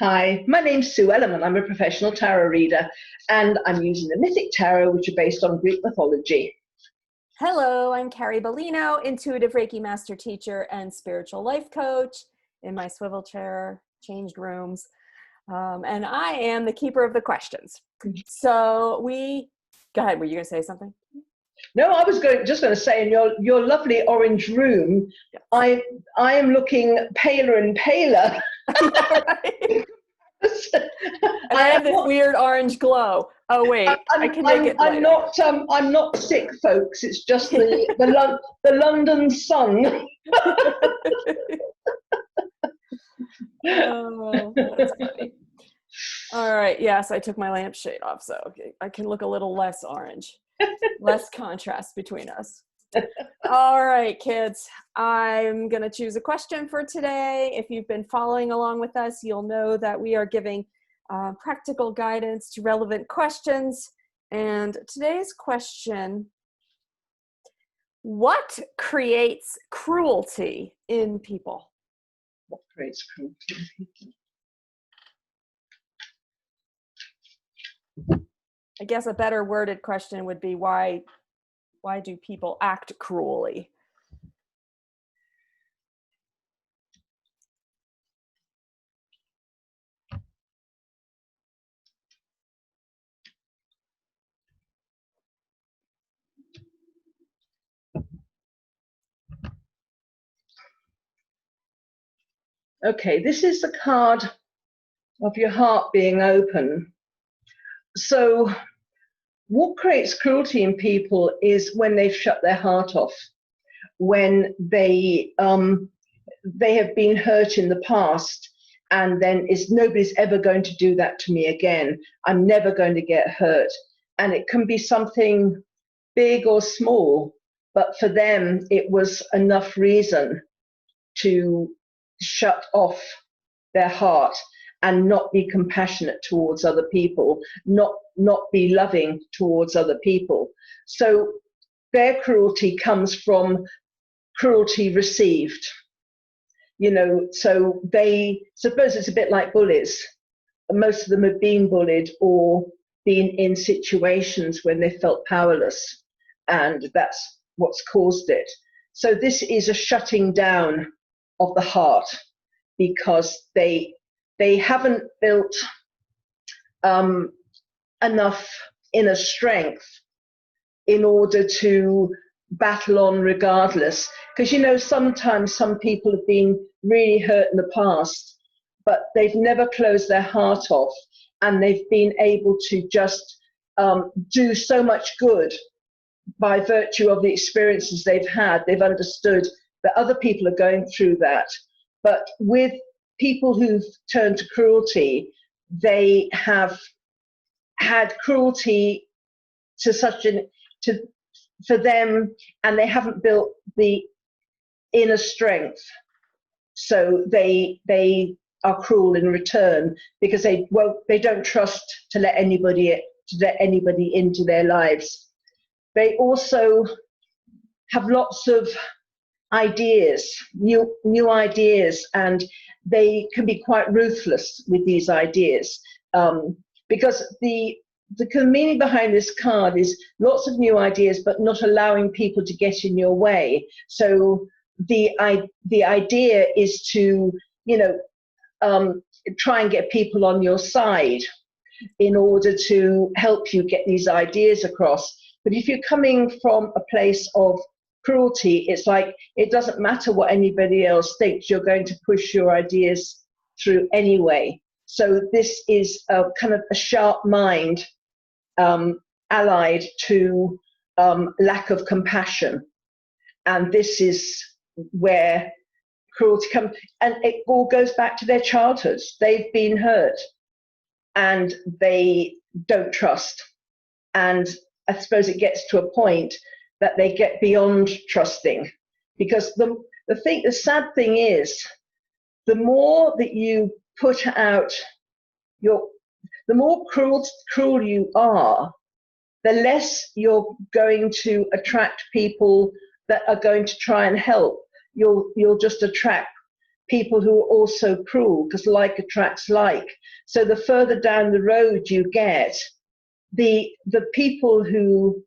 Hi, my name's Sue Ellam and I'm a professional tarot reader, and I'm using the Mythic Tarot, which are based on Greek mythology. Hello, I'm Carrie Beleno, intuitive Reiki master teacher and spiritual life coach in my swivel chair, changed rooms. And I am the keeper of the questions. So go ahead, were you going to say something? No, I was just going to say, in your lovely orange room, yes. I am looking paler and paler. Right. And I have this weird orange glow. Oh wait, I can make it lighter. I'm not sick, folks. It's just the London sun. Oh, that's funny. All right, yes, I took my lampshade off, so I can look a little less orange. Less contrast between us. All right, kids, I'm going to choose a question for today. If you've been following along with us, you'll know that we are giving practical guidance to relevant questions. And today's question: what creates cruelty in people? What creates cruelty in people? I guess a better worded question would be why do people act cruelly? Okay, this is the card of your heart being open. So what creates cruelty in people is when they've shut their heart off, when they have been hurt in the past, and then nobody's ever going to do that to me again. I'm never going to get hurt. And it can be something big or small, but for them it was enough reason to shut off their heart and not be compassionate towards other people, not be loving towards other people. So their cruelty comes from cruelty received. You know, so they suppose it's a bit like bullies. Most of them have been bullied or been in situations when they felt powerless, and that's what's caused it. So this is a shutting down of the heart because they haven't built enough inner strength in order to battle on regardless. Because, you know, sometimes some people have been really hurt in the past, but they've never closed their heart off, and they've been able to just do so much good by virtue of the experiences they've had. They've understood that other people are going through that. But with people who've turned to cruelty, they have had cruelty for them, and they haven't built the inner strength. So they are cruel in return because they don't trust to let anybody into their lives. They also have lots of ideas, new ideas, and they can be quite ruthless with these ideas, because the meaning behind this card is lots of new ideas, but not allowing people to get in your way. So the idea is to, you know, try and get people on your side in order to help you get these ideas across. But if you're coming from a place of cruelty, it's like it doesn't matter what anybody else thinks, you're going to push your ideas through anyway. So this is a kind of a sharp mind allied to lack of compassion. And this is where cruelty comes, and it all goes back to their childhoods. They've been hurt and they don't trust. And I suppose it gets to a point that they get beyond trusting, because the sad thing is, the more that you put out the more cruel you are, the less you're going to attract people that are going to try and help. You'll just attract people who are also cruel, because like attracts like. So the further down the road you get, the people who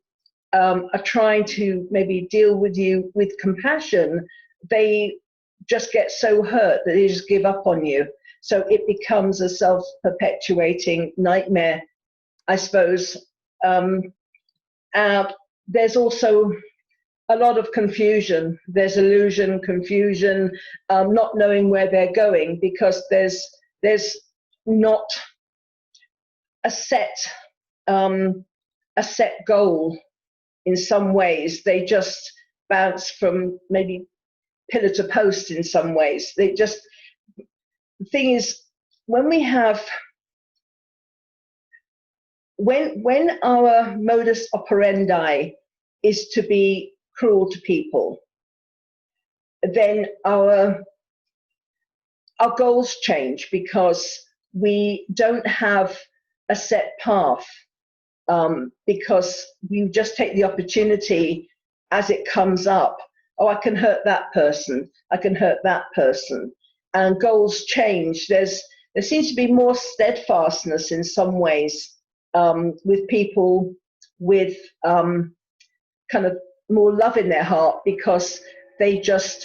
are trying to maybe deal with you with compassion, they just get so hurt that they just give up on you. So it becomes a self-perpetuating nightmare, I suppose. There's also a lot of confusion. There's illusion, confusion, not knowing where they're going, because there's not a set goal. In some ways, they just bounce from maybe pillar to post. In some ways, the thing is, when our modus operandi is to be cruel to people, then our goals change, because we don't have a set path, because you just take the opportunity as it comes up. Oh, I can hurt that person, I can hurt that person. And goals change. There seems to be more steadfastness in some ways, with people with kind of more love in their heart, because they just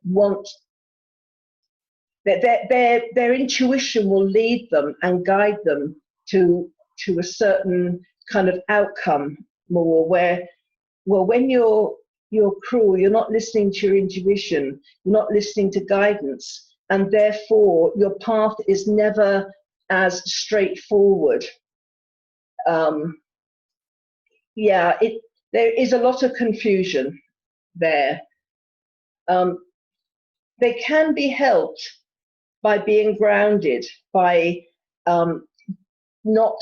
want their intuition will lead them and guide them to a certain kind of outcome more, where, well, when you're cruel, you're not listening to your intuition, you're not listening to guidance, and therefore your path is never as straightforward. There is a lot of confusion there. They can be helped by being grounded, by not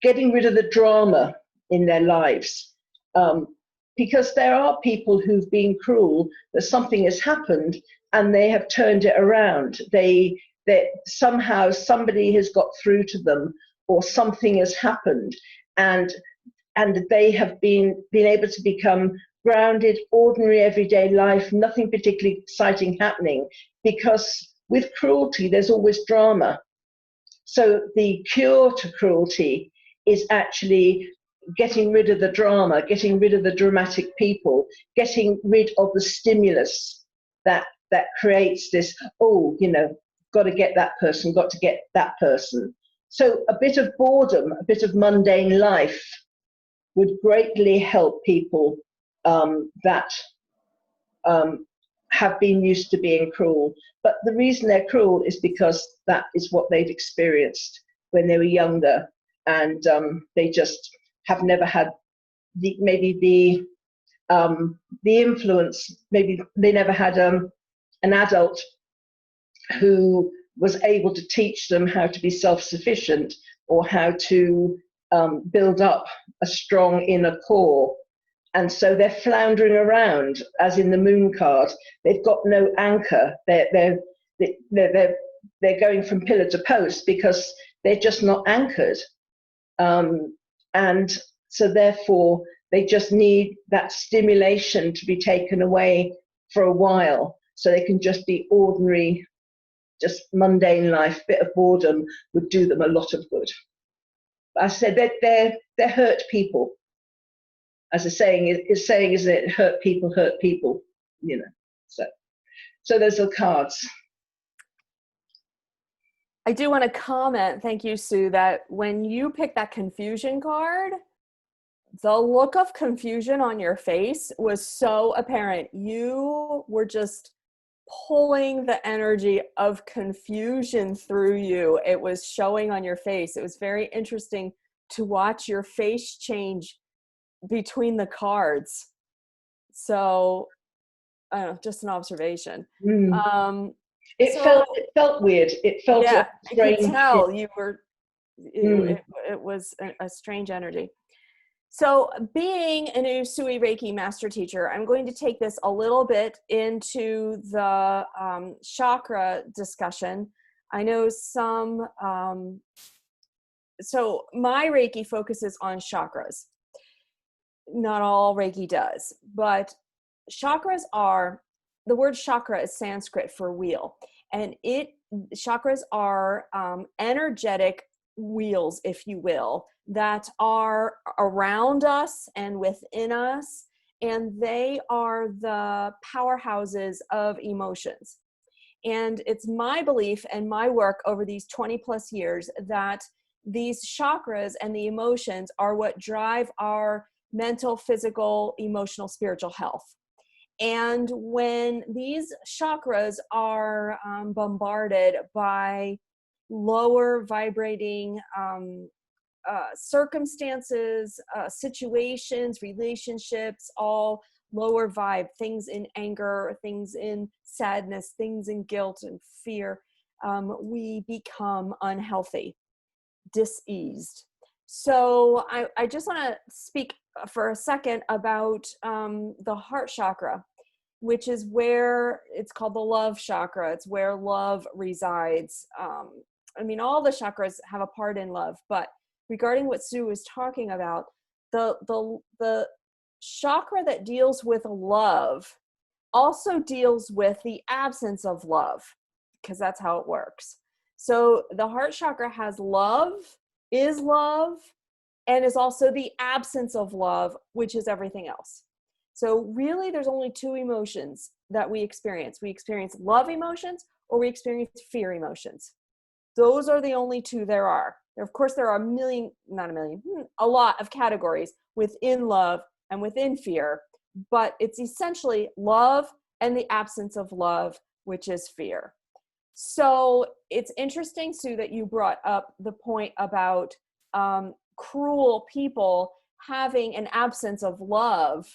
getting rid of the drama in their lives. Because there are people who've been cruel, that something has happened and they have turned it around. That somehow somebody has got through to them, or something has happened, and they have been able to become grounded, ordinary, everyday life, nothing particularly exciting happening. Because with cruelty, there's always drama. So the cure to cruelty is actually getting rid of the drama, getting rid of the dramatic people, getting rid of the stimulus that creates this, got to get that person, got to get that person. So a bit of boredom, a bit of mundane life would greatly help people that have been used to being cruel. But the reason they're cruel is because that is what they've experienced when they were younger, and they just have never had the influence. Maybe they never had an adult who was able to teach them how to be self-sufficient, or how to build up a strong inner core. And so they're floundering around, as in the moon card. They've got no anchor. They're going from pillar to post, because they're just not anchored. And so therefore they just need that stimulation to be taken away for a while, so they can just be ordinary, just mundane life. Bit of boredom would do them a lot of good. But I said that they're hurt people. As the saying is, isn't it? Hurt people, So those are cards. I do want to comment, thank you, Sue, that when you pick that confusion card, the look of confusion on your face was so apparent. You were just pulling the energy of confusion through you. It was showing on your face. It was very interesting to watch your face change between the cards. So, I don't know, just an observation. It felt weird. It felt strange. I could tell you were. It was a strange energy. So, being a new Sui Reiki master teacher, I'm going to take this a little bit into the chakra discussion. I know some. So my Reiki focuses on chakras. Not all Reiki does, but chakras are the word chakra is Sanskrit for wheel, and chakras are energetic wheels, if you will, that are around us and within us, and they are the powerhouses of emotions. And it's my belief and my work over these 20 plus years that these chakras and the emotions are what drive our mental, physical, emotional, spiritual health. And when these chakras are bombarded by lower vibrating circumstances, situations, relationships, all lower vibe, things in anger, things in sadness, things in guilt and fear, we become unhealthy, diseased. So I just want to speak for a second about the heart chakra, which is where it's called the love chakra. It's where love resides. I mean, all the chakras have a part in love, but regarding what Sue was talking about, the chakra that deals with love also deals with the absence of love, because that's how it works. So the heart chakra has love, is love, and is also the absence of love, which is everything else. So really, there's only two emotions that we experience. We experience love emotions, or we experience fear emotions. Those are the only two there are. Of course, there are a lot of categories within love and within fear, but it's essentially love and the absence of love, which is fear. So it's interesting, Sue, that you brought up the point about cruel people having an absence of love,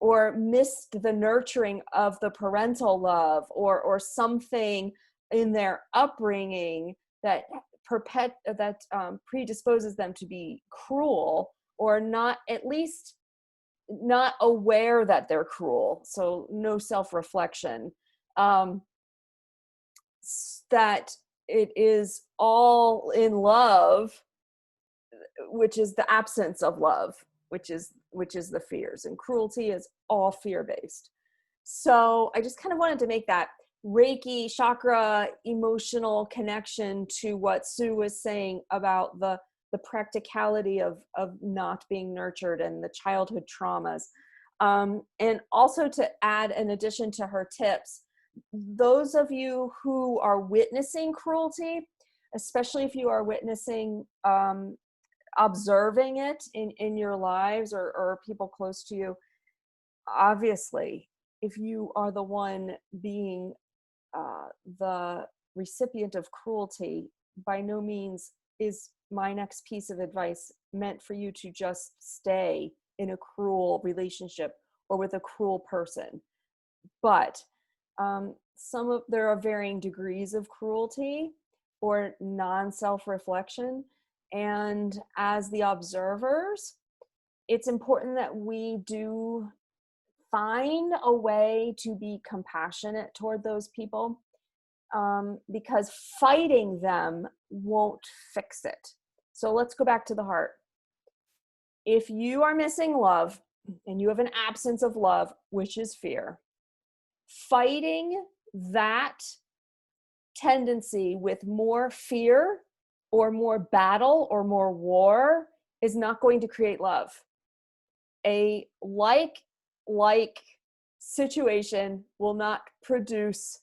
or missed the nurturing of the parental love, or something in their upbringing that predisposes them to be cruel, or not, at least not aware that they're cruel. So no self-reflection. That it is all in love, which is the absence of love, which is the fears, and cruelty is all fear-based. So I just kind of wanted to make that Reiki chakra emotional connection to what Sue was saying about the practicality of not being nurtured and the childhood traumas. And also to add, in addition to her tips, those of you who are witnessing cruelty, especially if you are witnessing, observing it in your lives, or people close to you, obviously, if you are the one being the recipient of cruelty, by no means is my next piece of advice meant for you to just stay in a cruel relationship or with a cruel person. But there are varying degrees of cruelty or non-self-reflection. And as the observers, it's important that we do find a way to be compassionate toward those people, because fighting them won't fix it. So let's go back to the heart. If you are missing love and you have an absence of love, which is fear, fighting that tendency with more fear or more battle or more war is not going to create love. A like situation will not produce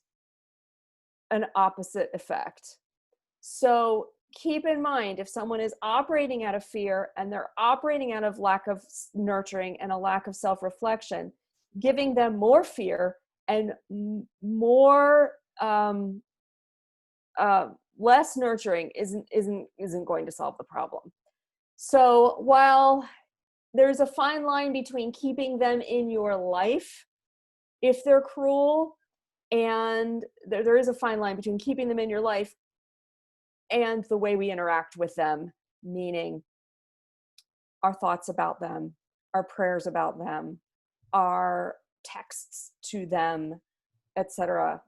an opposite effect. So keep in mind, if someone is operating out of fear and they're operating out of lack of nurturing and a lack of self-reflection, giving them more fear and more less nurturing isn't going to solve the problem. So while there's a fine line between keeping them in your life if they're cruel, and there is a fine line between keeping them in your life and the way we interact with them, meaning our thoughts about them, our prayers about them, our texts to them, etc.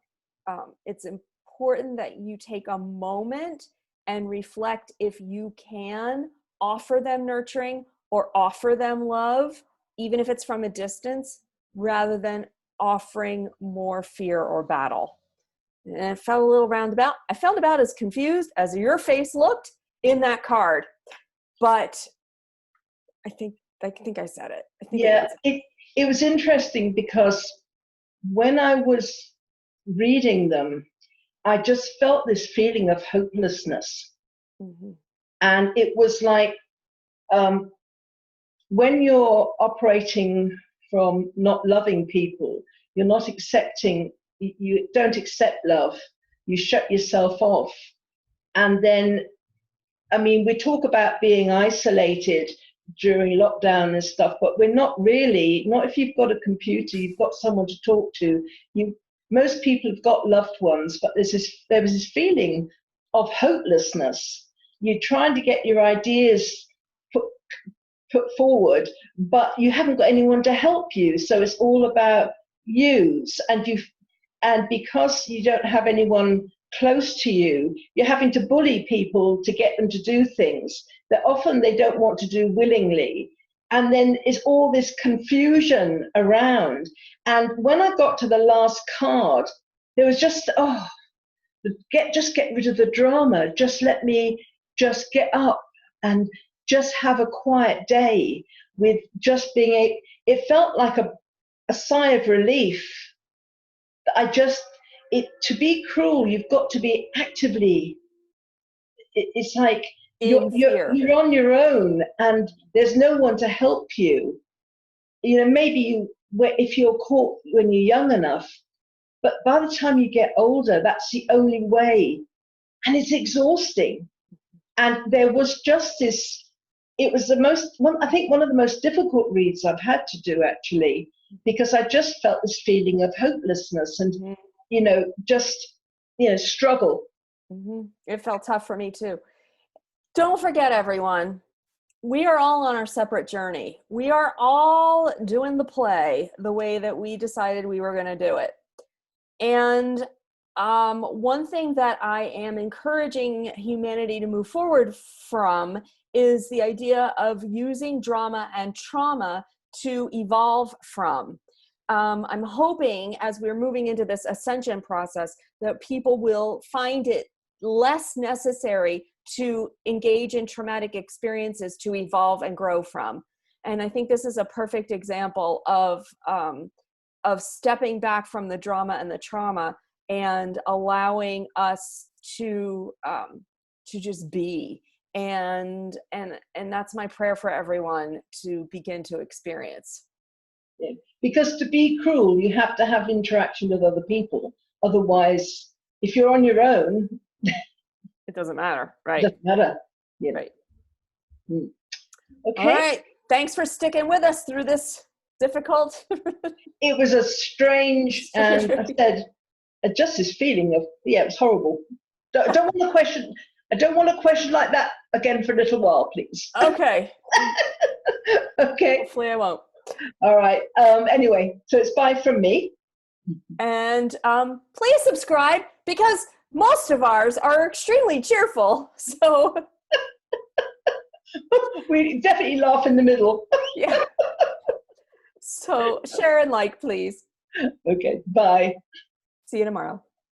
It's important that you take a moment and reflect if you can offer them nurturing or offer them love, even if it's from a distance, rather than offering more fear or battle. And it felt a little roundabout. I felt about as confused as your face looked in that card. But I think I said it. I think Yeah, it was interesting because when I was reading them, I just felt this feeling of hopelessness. Mm-hmm. And it was like when you're operating from not loving people, you're not accepting, you don't accept love, you shut yourself off. And then, I mean, we talk about being isolated during lockdown and stuff, but we're not really, not if you've got a computer, you've got someone to talk to. Most people have got loved ones, but there was this feeling of hopelessness. You're trying to get your ideas put forward, but you haven't got anyone to help you. So it's all about you. And because you don't have anyone close to you, you're having to bully people to get them to do things that often they don't want to do willingly. And then it's all this confusion around. And when I got to the last card, there was just, just get rid of the drama. Just let me just get up and just have a quiet day with just being it felt like a sigh of relief. To be cruel, you've got to be actively, it's like you're on your own and there's no one to help you. Maybe if you're caught when you're young enough, but by the time you get older, that's the only way. And it's exhausting. And there was just this, it was I think one of the most difficult reads I've had to do, actually, because I just felt this feeling of hopelessness and, struggle. Mm-hmm. It felt tough for me too. Don't forget, everyone, we are all on our separate journey. We are all doing the play the way that we decided we were going to do it. And one thing that I am encouraging humanity to move forward from is the idea of using drama and trauma to evolve from. I'm hoping as we're moving into this ascension process that people will find it less necessary to engage in traumatic experiences to evolve and grow from. And I think this is a perfect example of stepping back from the drama and the trauma and allowing us to just be. And that's my prayer for everyone to begin to experience. Yeah. Because to be cruel, you have to have interaction with other people. Otherwise, if you're on your own, it doesn't matter, right? It doesn't matter. Yeah. Right. Okay. All right. Thanks for sticking with us through this difficult. It was a strange, and I said, just this feeling of, it was horrible. I don't want a question like that again for a little while, please. Okay. Okay. Hopefully I won't. All right. Anyway, so it's bye from me. And please subscribe because most of ours are extremely cheerful. So we definitely laugh in the middle. Yeah. So share and like, please. Okay. Bye. See you tomorrow.